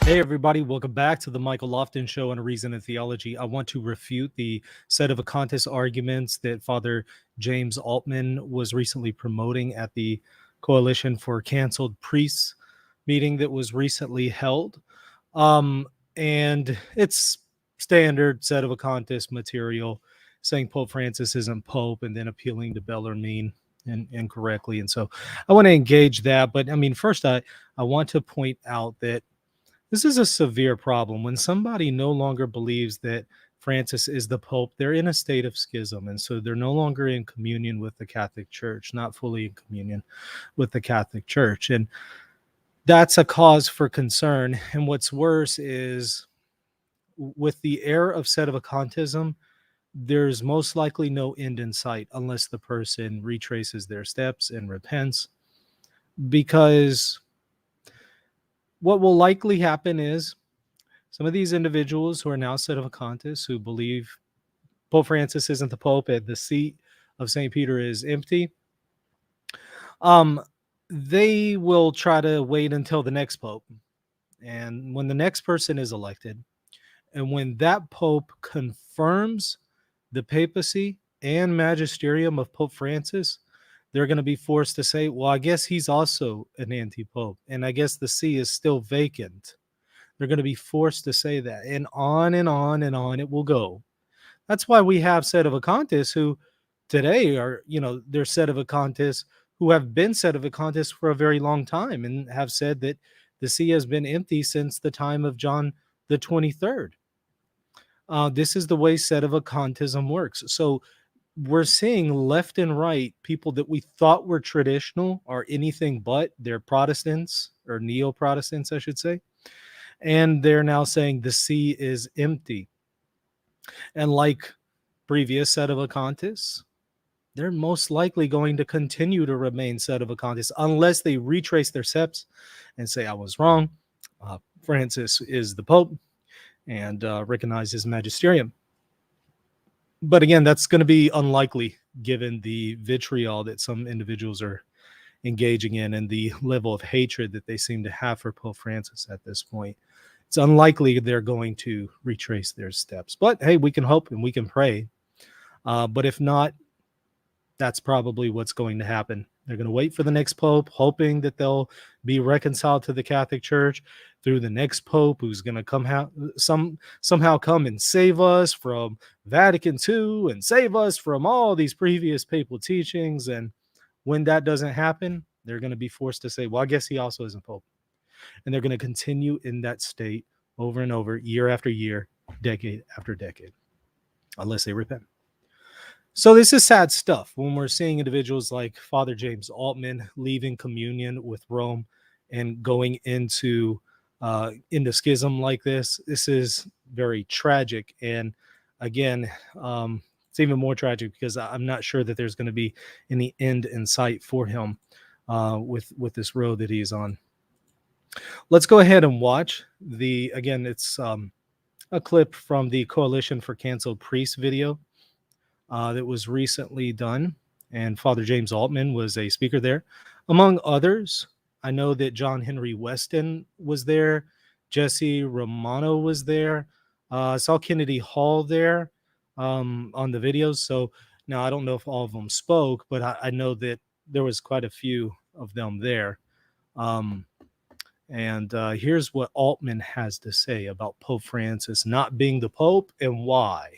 Hey, everybody, welcome back to the Michael Lofton Show on A Reason in Theology. I want to refute the Sedevacantist arguments that Father James Altman was recently promoting at the Coalition for Canceled Priests meeting that was recently held. And it's standard Sedevacantist material saying Pope Francis isn't Pope and then appealing to Bellarmine incorrectly. And so I want to engage that. But I mean, first, I want to point out that this is a severe problem. When somebody no longer believes that Francis is the Pope, they're in a state of schism. And so they're no longer in communion with the Catholic Church, not fully in communion with the Catholic Church. And that's a cause for concern. And what's worse is with the era of sedevacantism, there's most likely no end in sight unless the person retraces their steps and repents. Because what will likely happen is some of these individuals who are now sedevacantists, who believe Pope Francis isn't the Pope and the seat of St. Peter is empty, they will try to wait until the next Pope. And when the next person is elected, and when that Pope confirms the papacy and magisterium of Pope Francis, they're going to be forced to say, well, I guess he's also an anti-Pope, and I guess the see is still vacant. They're going to be forced to say that, and on and on and on it will go. That's why we have sedevacantists who today are, they're sedevacantists who have been sedevacantists for a very long time and have said that the see has been empty since the time of John the 23rd. This is the way sedevacantism works. So we're seeing left and right people that we thought were traditional are anything but. They're Protestants, or neo-Protestants, I should say. And they're now saying the see is empty. And like previous sedevacantists, they're most likely going to continue to remain sedevacantists unless they retrace their steps and say, I was wrong. Francis is the Pope, and recognize his magisterium. But again, that's going to be unlikely given the vitriol that some individuals are engaging in and the level of hatred that they seem to have for Pope Francis at this point. It's unlikely they're going to retrace their steps. But hey, we can hope and we can pray. But if not, that's probably what's going to happen. They're going to wait for the next Pope, hoping that they'll be reconciled to the Catholic Church through the next Pope, who's going to somehow come and save us from Vatican II and save us from all these previous papal teachings. And when that doesn't happen, they're going to be forced to say, well, I guess he also isn't Pope. And they're going to continue in that state over and over, year after year, decade after decade, unless they repent. So this is sad stuff when we're seeing individuals like Father James Altman leaving communion with Rome and going into schism like this. This is very tragic. And again, it's even more tragic because I'm not sure that there's going to be any end in sight for him with this road that he's on. Let's go ahead and watch it's a clip from the Coalition for Canceled Priests video that was recently done. And Father James Altman was a speaker there. Among others, I know that John Henry Weston was there. Jesse Romano was there. I saw Kennedy Hall there on the videos. So now I don't know if all of them spoke, but I know that there was quite a few of them there. And here's what Altman has to say about Pope Francis not being the Pope and why.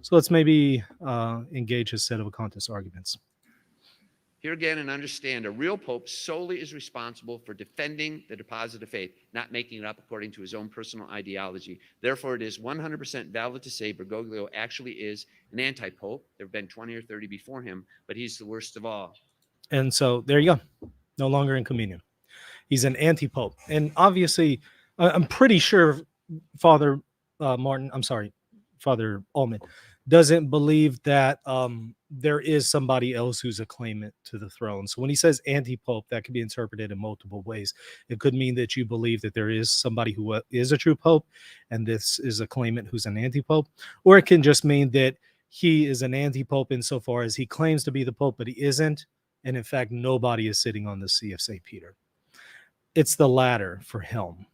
So let's maybe engage his sedevacantist arguments. Here again, and understand, a real pope solely is responsible for defending the deposit of faith, not making it up according to his own personal ideology. Therefore, it is 100% valid to say Bergoglio actually is an anti-pope. There have been 20 or 30 before him, but he's the worst of all. And so there you go. No longer in communion. He's an anti-pope. And obviously, I'm pretty sure Father Altman doesn't believe that there is somebody else who's a claimant to the throne. So when he says anti-pope, that could be interpreted in multiple ways. It could mean that you believe that there is somebody who is a true pope, and this is a claimant who's an anti-pope. Or it can just mean that he is an anti-pope insofar as he claims to be the pope, but he isn't. And in fact, nobody is sitting on the see of St. Peter. It's the latter for him.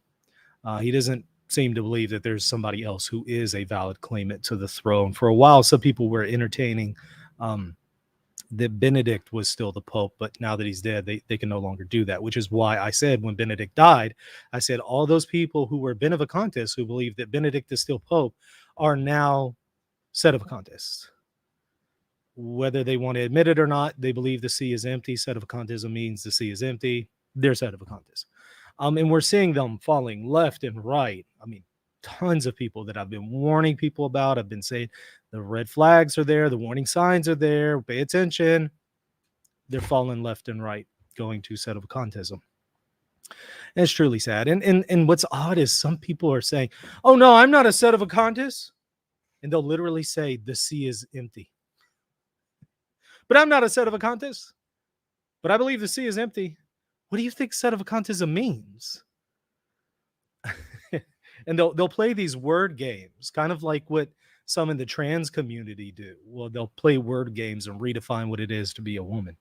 He doesn't seem to believe that there's somebody else who is a valid claimant to the throne. For a while, some people were entertaining that Benedict was still the Pope, but now that he's dead, they can no longer do that, which is why I said when Benedict died, I said all those people who were Benevacantists, who believe that Benedict is still Pope, are now Sedevacantists. Whether they want to admit it or not, they believe the see is empty. Sedevacantism means the see is empty. They're Sedevacantists. And we're seeing them falling left and right. I mean, tons of people that I've been warning people about. I've been saying the red flags are there, the warning signs are there, pay attention. They're falling left and right, going to Sedevacantism. And it's truly sad. And what's odd is some people are saying, oh no, I'm not a Sedevacantist. And they'll literally say the see is empty. But I'm not a Sedevacantist. But I believe the see is empty. What do you think Sedevacantism means? And they'll play these word games, kind of like what some in the trans community do. Well, they'll play word games and redefine what it is to be a woman.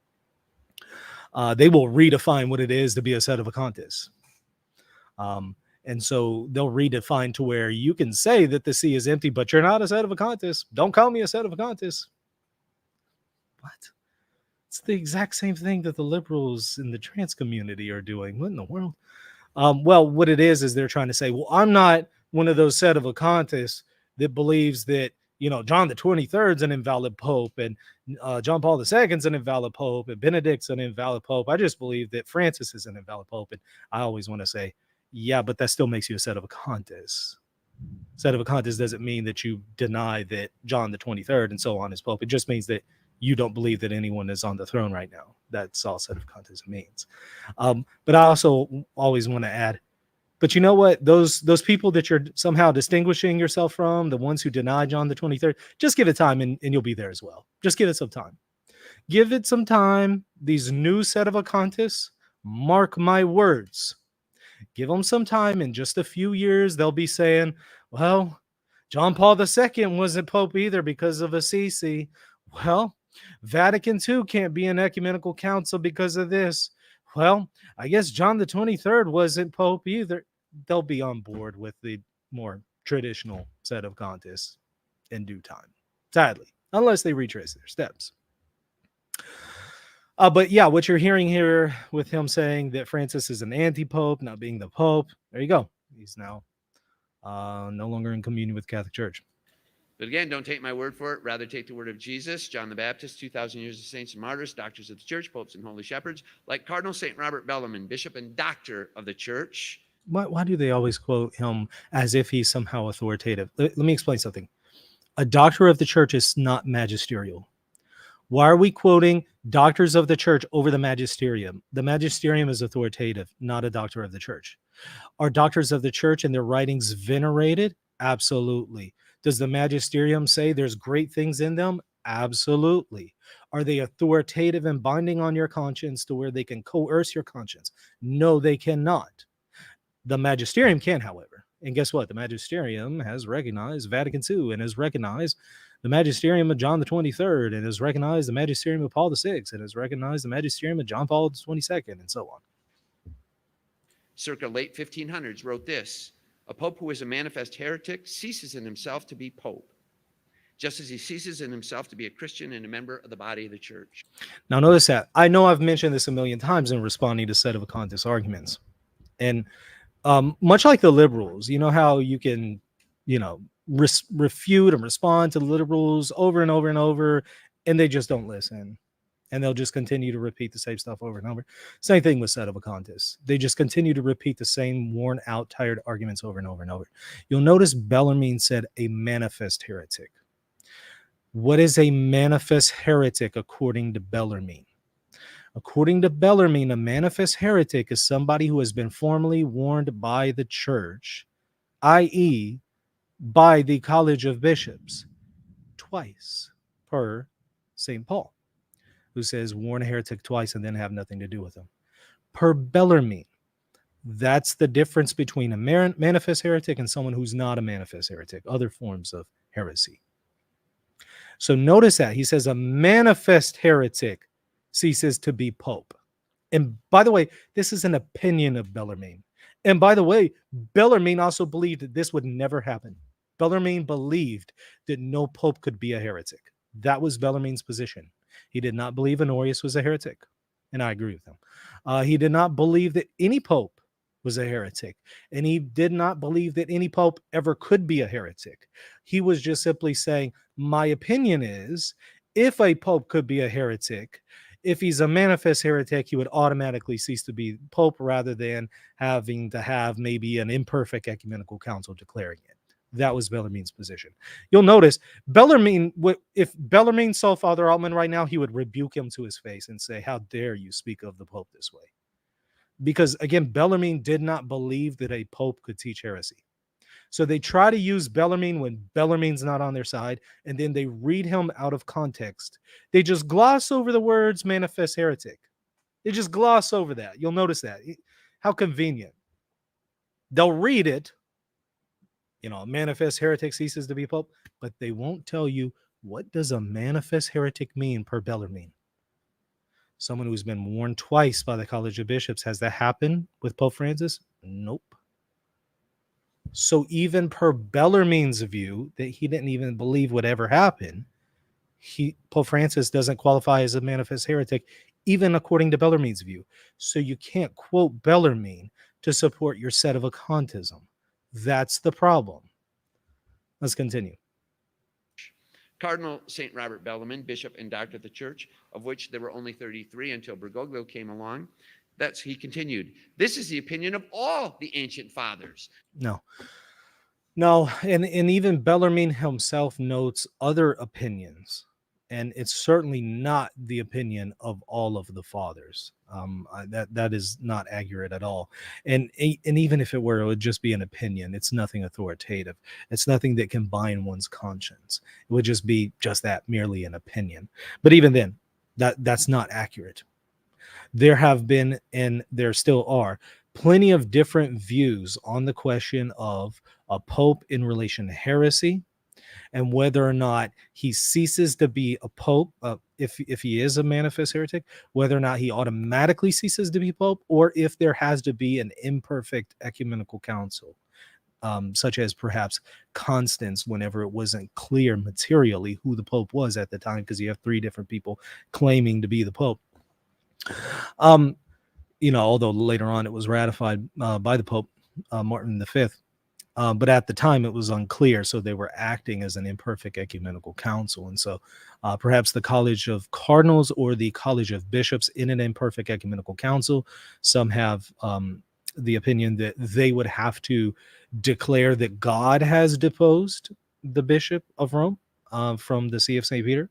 They will redefine what it is to be a Sedevacantist. And so they'll redefine to where you can say that the see is empty, but you're not a Sedevacantist. Don't call me a Sedevacantist. What? It's the exact same thing that the liberals in the trans community are doing. What in the world? Well, what it is they're trying to say, well, I'm not one of those Sedevacantists that believes that, John the 23rd is an invalid pope and John Paul II is an invalid pope and Benedict's an invalid pope. I just believe that Francis is an invalid pope. And I always want to say, yeah, but that still makes you a Sedevacantist. Sedevacantist doesn't mean that you deny that John the 23rd and so on is pope. It just means that you don't believe that anyone is on the throne right now. That's all Sedevacantism means. But I also always want to add, but you know what? Those people that you're somehow distinguishing yourself from, the ones who deny John the 23rd, just give it time and you'll be there as well. Just give it some time. Give it some time. These new Sedevacantists, mark my words. Give them some time. In just a few years, they'll be saying, well, John Paul II wasn't Pope either because of Assisi. Well, Vatican II can't be an ecumenical council because of this. Well, I guess John the 23rd wasn't Pope either. They'll be on board with the more traditional Sedevacantists in due time, sadly, unless they retrace their steps. But yeah, what you're hearing here with him saying that Francis is an antipope, not being the Pope, there you go. He's now no longer in communion with the Catholic Church. But again, don't take my word for it. Rather take the word of Jesus, John the Baptist, 2,000 years of saints and martyrs, doctors of the church, popes and holy shepherds, like Cardinal St. Robert Bellarmine, bishop and doctor of the church. Why do they always quote him as if he's somehow authoritative? Let me explain something. A doctor of the church is not magisterial. Why are we quoting doctors of the church over the magisterium? The magisterium is authoritative, not a doctor of the church. Are doctors of the church and their writings venerated? Absolutely. Does the magisterium say there's great things in them? Absolutely. Are they authoritative and binding on your conscience to where they can coerce your conscience? No, they cannot. The magisterium can, however. And guess what? The magisterium has recognized Vatican II and has recognized the magisterium of John the 23rd and has recognized the magisterium of Paul VI and has recognized the magisterium of John Paul XXII and so on. Circa late 1500s wrote this: a pope who is a manifest heretic ceases in himself to be pope, just as he ceases in himself to be a Christian and a member of the body of the church. Now notice that. I know I've mentioned this a million times in responding to Sedevacantist arguments. And much like the liberals, you know how you can, refute and respond to the liberals over and over and over, and they just don't listen. And they'll just continue to repeat the same stuff over and over. Same thing with Sedevacantists. They just continue to repeat the same worn out, tired arguments over and over and over. You'll notice Bellarmine said a manifest heretic. What is a manifest heretic according to Bellarmine? According to Bellarmine, a manifest heretic is somebody who has been formally warned by the church, i.e., by the College of Bishops, twice per St. Paul, who says warn a heretic twice and then have nothing to do with them. Per Bellarmine, that's the difference between a manifest heretic and someone who's not a manifest heretic, other forms of heresy. So notice that he says a manifest heretic ceases to be pope. And by the way, this is an opinion of Bellarmine. And by the way, Bellarmine also believed that this would never happen. Bellarmine believed that no pope could be a heretic. That was Bellarmine's position. He did not believe Honorius was a heretic, and I agree with him. He did not believe that any pope was a heretic, and he did not believe that any pope ever could be a heretic. He was just simply saying, my opinion is, if a pope could be a heretic, if he's a manifest heretic, he would automatically cease to be pope rather than having to have maybe an imperfect ecumenical council declaring it. That was Bellarmine's position. You'll notice Bellarmine, if Bellarmine saw Father Altman right now, he would rebuke him to his face and say, how dare you speak of the Pope this way? Because again, Bellarmine did not believe that a Pope could teach heresy. So they try to use Bellarmine when Bellarmine's not on their side, and then they read him out of context. They just gloss over the words manifest heretic. They just gloss over that. You'll notice that. How convenient. They'll read it, a manifest heretic ceases to be pope, but they won't tell you what does a manifest heretic mean per Bellarmine. Someone who's been warned twice by the College of Bishops. Has that happened with Pope Francis? Nope. So even per Bellarmine's view that he didn't even believe would ever happen, Pope Francis doesn't qualify as a manifest heretic, even according to Bellarmine's view. So you can't quote Bellarmine to support your sedevacantism. That's the problem. Let's continue. Cardinal St. Robert Bellarmine, bishop and doctor of the church, of which there were only 33 until Bergoglio came along. He continued, this is the opinion of all the ancient fathers. No, and even Bellarmine himself notes other opinions, and it's certainly not the opinion of all of the fathers. That is not accurate at all. And even if it were, it would just be an opinion. It's nothing authoritative. It's nothing that can bind one's conscience. It would just be just that, merely an opinion. But even then, that's not accurate. There have been, and there still are, plenty of different views on the question of a pope in relation to heresy, and whether or not he ceases to be a pope, if he is a manifest heretic, whether or not he automatically ceases to be pope, or if there has to be an imperfect ecumenical council, such as perhaps Constance, whenever it wasn't clear materially who the pope was at the time, because you have 3 different people claiming to be the pope. Although later on it was ratified by the Pope, Martin V. But at the time it was unclear, so they were acting as an imperfect ecumenical council. And so perhaps the College of Cardinals or the College of Bishops in an imperfect ecumenical council, some have the opinion that they would have to declare that God has deposed the Bishop of Rome from the See of St. Peter.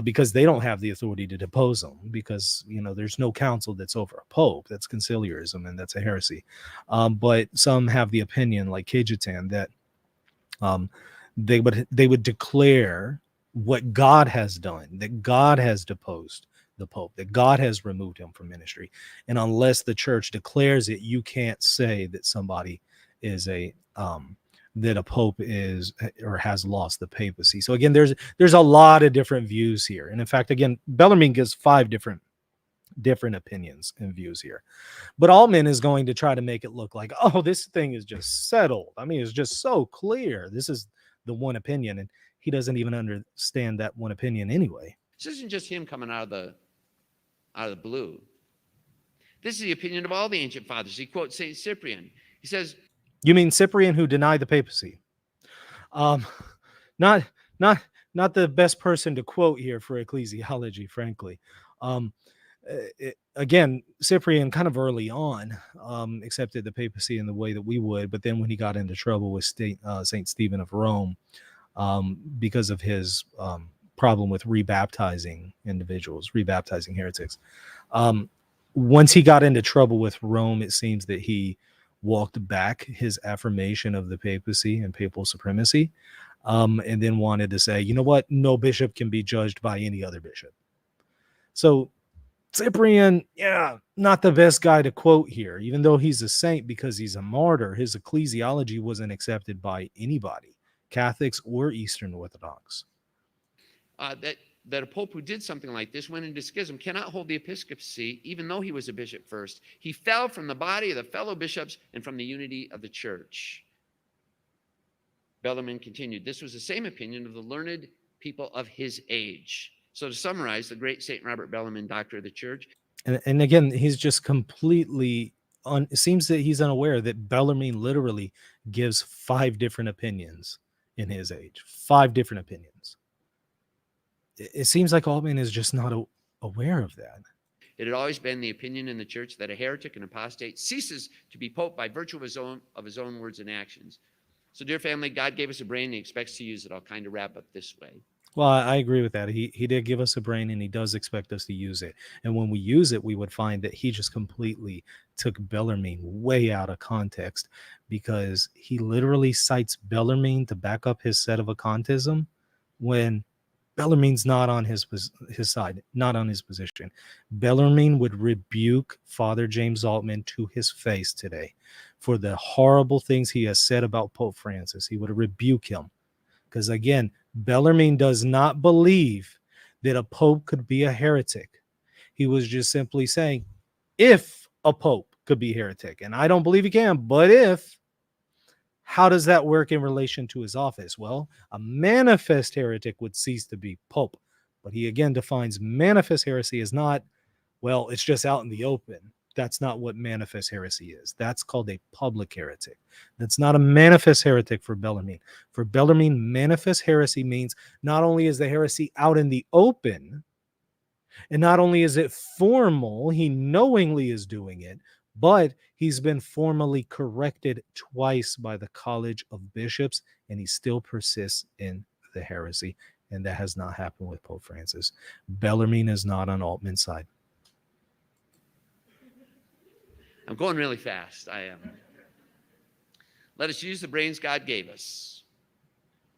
Because they don't have the authority to depose them, because there's no council that's over a pope. That's conciliarism, and that's a heresy. But some have the opinion, like Cajetan, that they would declare what God has done, that God has deposed the pope, that God has removed him from ministry, and unless the church declares it, you can't say that somebody is that a pope is or has lost the papacy. So again, there's a lot of different views here. And in fact, again, Bellarmine gives 5 different opinions and views here. But Altman is going to try to make it look like, oh, this thing is just settled. I mean, it's just so clear. This is the one opinion, and he doesn't even understand that one opinion anyway. This isn't just him coming out of the blue. This is the opinion of all the ancient fathers. He quotes St. Cyprian. He says, you mean Cyprian, who denied the papacy? Not the best person to quote here for ecclesiology, frankly. Again, Cyprian kind of early on accepted the papacy in the way that we would, but then when he got into trouble with St. Stephen of Rome, because of his problem with rebaptizing individuals, rebaptizing heretics, once he got into trouble with Rome, it seems that he walked back his affirmation of the papacy and papal supremacy, and then wanted to say, you know what, no bishop can be judged by any other bishop. So Cyprian, not the best guy to quote here, even though he's a saint because he's a martyr. His ecclesiology wasn't accepted by anybody, Catholics or Eastern Orthodox. That that a pope who did something like this went into schism cannot hold the episcopacy, even though he was a bishop first. He fell from the body of the fellow bishops and from the unity of the church. Bellarmine continued, this was the same opinion of the learned people of his age. So to summarize, the great St. Robert Bellarmine, doctor of the church. And again, he's just completely it seems that he's unaware that Bellarmine literally gives 5 different opinions in his age. 5 different opinions. It seems like Altman is just not aware of that. It had always been the opinion in the church that a heretic and apostate ceases to be pope by virtue of his own words and actions. So, dear family, God gave us a brain and he expects to use it. I'll kind of wrap up this way. Well, I agree with that. He did give us a brain and he does expect us to use it. And when we use it, we would find that he just completely took Bellarmine way out of context, because he literally cites Bellarmine to back up his sedevacantism when Bellarmine's not on his side, not on his position. Bellarmine would rebuke Father James Altman to his face today for the horrible things he has said about Pope Francis. He would rebuke him because, again, Bellarmine does not believe that a pope could be a heretic. He was just simply saying, if a pope could be heretic, and I don't believe he can, but if, how does that work in relation to his office? Well, a manifest heretic would cease to be pope. But he again defines manifest heresy as not, well, it's just out in the open. That's not what manifest heresy is. That's called a public heretic. That's not a manifest heretic for Bellarmine. For Bellarmine, manifest heresy means not only is the heresy out in the open, and not only is it formal, he knowingly is doing it, but he's been formally corrected twice by the College of Bishops, and he still persists in the heresy. And that has not happened with Pope Francis. Bellarmine is not on Altman's side. I'm going really fast. I am. Let us use the brains God gave us.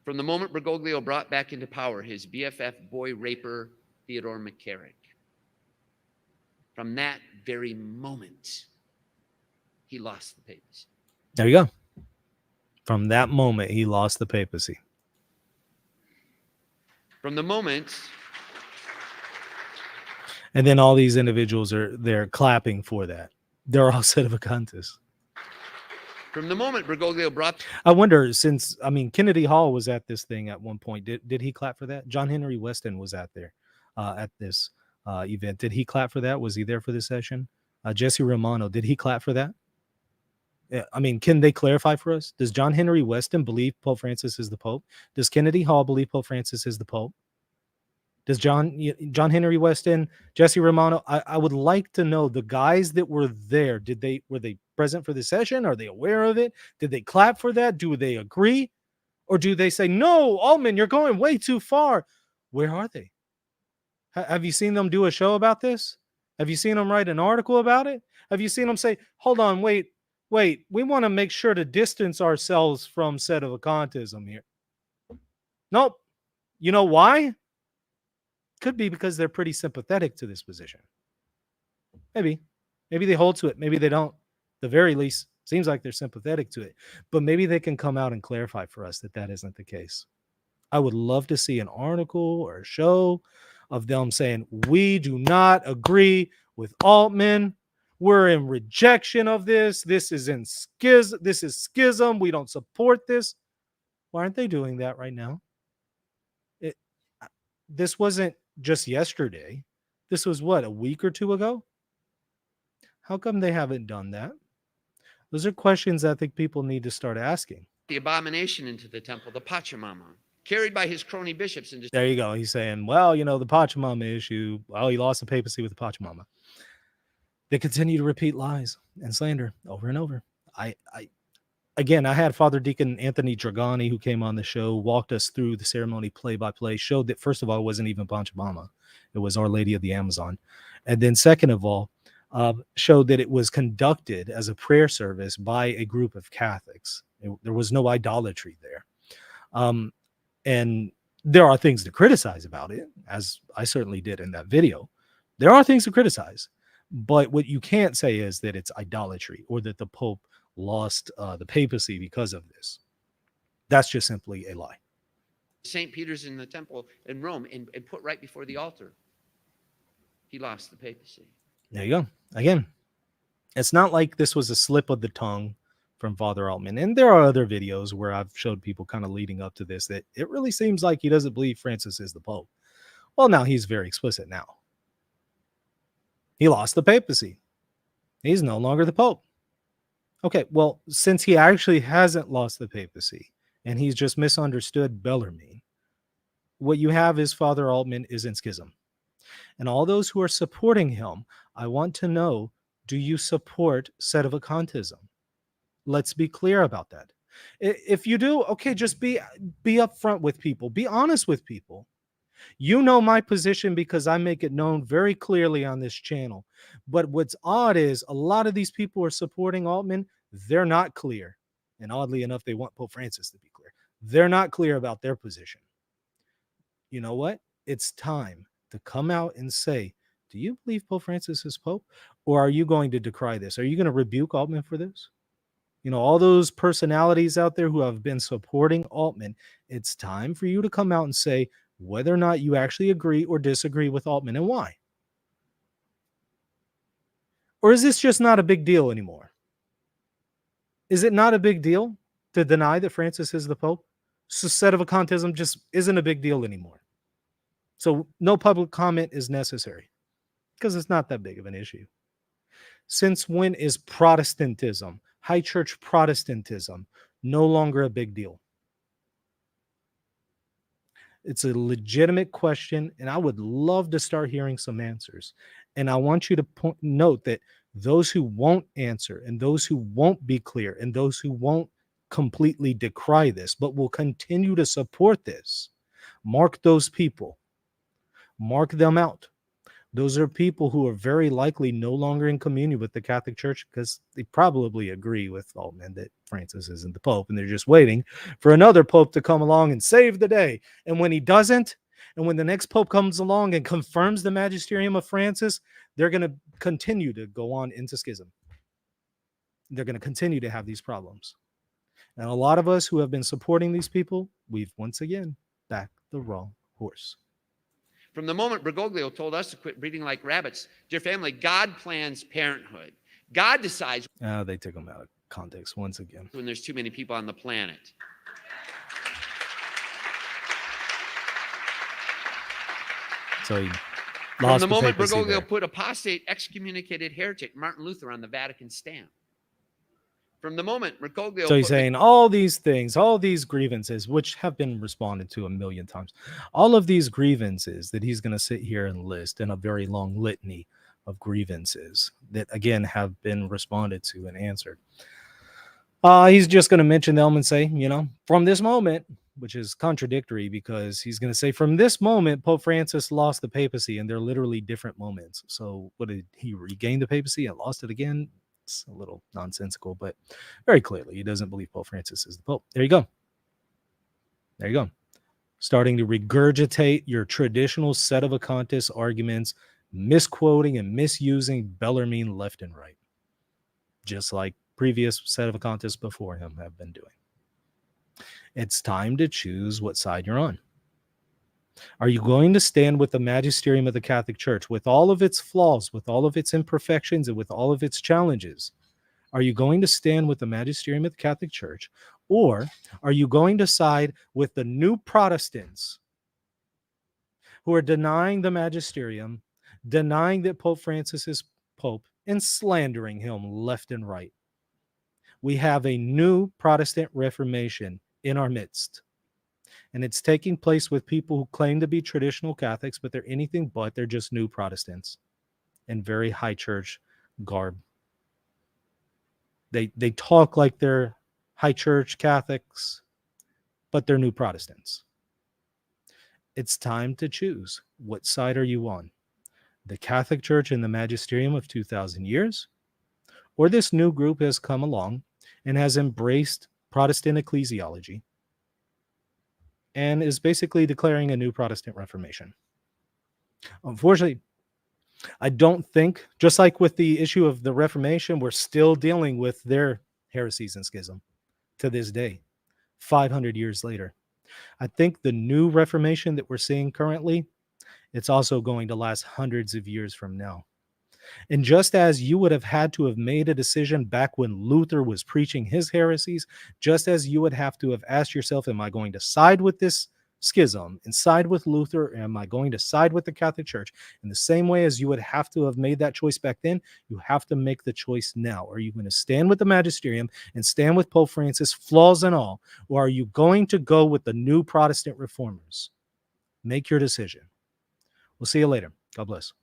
From the moment Bergoglio brought back into power his BFF boy raper, Theodore McCarrick, from that very moment, he lost the papacy. There you go. From that moment, he lost the papacy. From the moment. And then all these individuals they're clapping for that. They're all sedevacantists. From the moment Bergoglio brought. I wonder, since, I mean, Kennedy Hall was at this thing at one point. Did he clap for that? John Henry Weston was out there at this event. Did he clap for that? Was he there for this session? Jesse Romano, did he clap for that? Yeah, I mean, can they clarify for us? Does John Henry Weston believe Pope Francis is the Pope? Does Kennedy Hall believe Pope Francis is the Pope? Does John Henry Weston, Jesse Romano? I would like to know the guys that were there. Were they present for the session? Are they aware of it? Did they clap for that? Do they agree? Or do they say, no, Altman, you're going way too far? Where are they? Have you seen them do a show about this? Have you seen them write an article about it? Have you seen them say, hold on, wait, we want to make sure to distance ourselves from sedevacantism here? Nope. You know why? Could be because they're pretty sympathetic to this position. Maybe they hold to it. Maybe they don't. At the very least, seems like they're sympathetic to it. But maybe they can come out and clarify for us that isn't the case. I would love to see an article or a show of them saying, we do not agree with Altman. We're in rejection of this. This is schism. We don't support this. Why aren't they doing that right now? This wasn't just yesterday. This was what, a week or two ago? How come they haven't done that? Those are questions I think people need to start asking. The abomination into the temple, the Pachamama, carried by his crony bishops. There you go. He's saying, well, the Pachamama issue, well, he lost the papacy with the Pachamama. They continue to repeat lies and slander over and over. Again, I had Father Deacon Anthony Dragani, who came on the show, walked us through the ceremony play-by-play, showed that, first of all, it wasn't even Pachamama. It was Our Lady of the Amazon. And then second of all, showed that it was conducted as a prayer service by a group of Catholics. There was no idolatry there. And there are things to criticize about it, as I certainly did in that video. There are things to criticize. But what you can't say is that it's idolatry or that the Pope lost the papacy because of this. That's just simply a lie. St. Peter's in the temple in Rome and put right before the altar. He lost the papacy. There you go. Again, it's not like this was a slip of the tongue from Father Altman. And there are other videos where I've showed people kind of leading up to this that it really seems like he doesn't believe Francis is the Pope. Well, now he's very explicit now. He lost the papacy. He's no longer the Pope. Okay, well, since he actually hasn't lost the papacy and he's just misunderstood Bellarmine, what you have is Father Altman is in schism. And all those who are supporting him, I want to know, do you support sedevacantism? Let's be clear about that. If you do, okay, just be upfront with people. Be honest with people. You know my position because I make it known very clearly on this channel. But what's odd is a lot of these people who are supporting Altman, they're not clear. And oddly enough, they want Pope Francis to be clear. They're not clear about their position. You know what? It's time to come out and say, do you believe Pope Francis is Pope? Or are you going to decry this? Are you going to rebuke Altman for this? You know, all those personalities out there who have been supporting Altman, it's time for you to come out and say whether or not you actually agree or disagree with Altman and why. Or is this just not a big deal anymore? Is it not a big deal to deny that Francis is the Pope? So sedevacantism just isn't a big deal anymore. So no public comment is necessary because it's not that big of an issue. Since when is Protestantism, high church Protestantism, no longer a big deal? It's a legitimate question, and I would love to start hearing some answers. And I want you to note that those who won't answer and those who won't be clear and those who won't completely decry this, but will continue to support this, mark those people. Mark them out. Those are people who are very likely no longer in communion with the Catholic Church because they probably agree with Altman that Francis isn't the Pope, and they're just waiting for another Pope to come along and save the day. And when he doesn't, and when the next Pope comes along and confirms the magisterium of Francis, they're going to continue to go on into schism. They're going to continue to have these problems. And a lot of us who have been supporting these people, we've once again backed the wrong horse. From the moment Bergoglio told us to quit breeding like rabbits, dear family, God plans parenthood. God decides. They took them out of context once again. When there's too many people on the planet. So he lost From the moment papacy Bergoglio there. put apostate, excommunicated heretic Martin Luther on the Vatican stamp. From the moment Bergoglio. So he's saying all these things, all these grievances, which have been responded to a million times, all of these grievances that he's going to sit here and list in a very long litany of grievances that, again, have been responded to and answered. He's just going to mention them and say, you know, from this moment, which is contradictory because he's going to say from this moment, Pope Francis lost the papacy, and they're literally different moments. So what, did he regain the papacy and lost it again? It's a little nonsensical, but very clearly he doesn't believe Pope Francis is the Pope. There you go. There you go. Starting to regurgitate your traditional sedevacantist arguments, misquoting and misusing Bellarmine left and right, just like previous sedevacantists before him have been doing. It's time to choose what side you're on. Are you going to stand with the magisterium of the Catholic Church, with all of its flaws, with all of its imperfections, and with all of its challenges? Are you going to stand with the magisterium of the Catholic Church, or are you going to side with the new Protestants who are denying the magisterium, denying that Pope Francis is Pope, and slandering him left and right? We have a new Protestant Reformation in our midst. And it's taking place with people who claim to be traditional Catholics, but they're anything but. They're just new Protestants in very high church garb. They talk like they're high church Catholics, but they're new Protestants. It's time to choose. What side are you on? The Catholic Church and the magisterium of 2,000 years? Or this new group has come along and has embraced Protestant ecclesiology and is basically declaring a new Protestant Reformation. Unfortunately, I don't think, just like with the issue of the Reformation, we're still dealing with their heresies and schism to this day, 500 years later. I think the new Reformation that we're seeing currently, it's also going to last hundreds of years from now. And just as you would have had to have made a decision back when Luther was preaching his heresies, just as you would have to have asked yourself, am I going to side with this schism and side with Luther? Or am I going to side with the Catholic Church? In the same way as you would have to have made that choice back then, you have to make the choice now. Are you going to stand with the Magisterium and stand with Pope Francis, flaws and all? Or are you going to go with the new Protestant reformers? Make your decision. We'll see you later. God bless.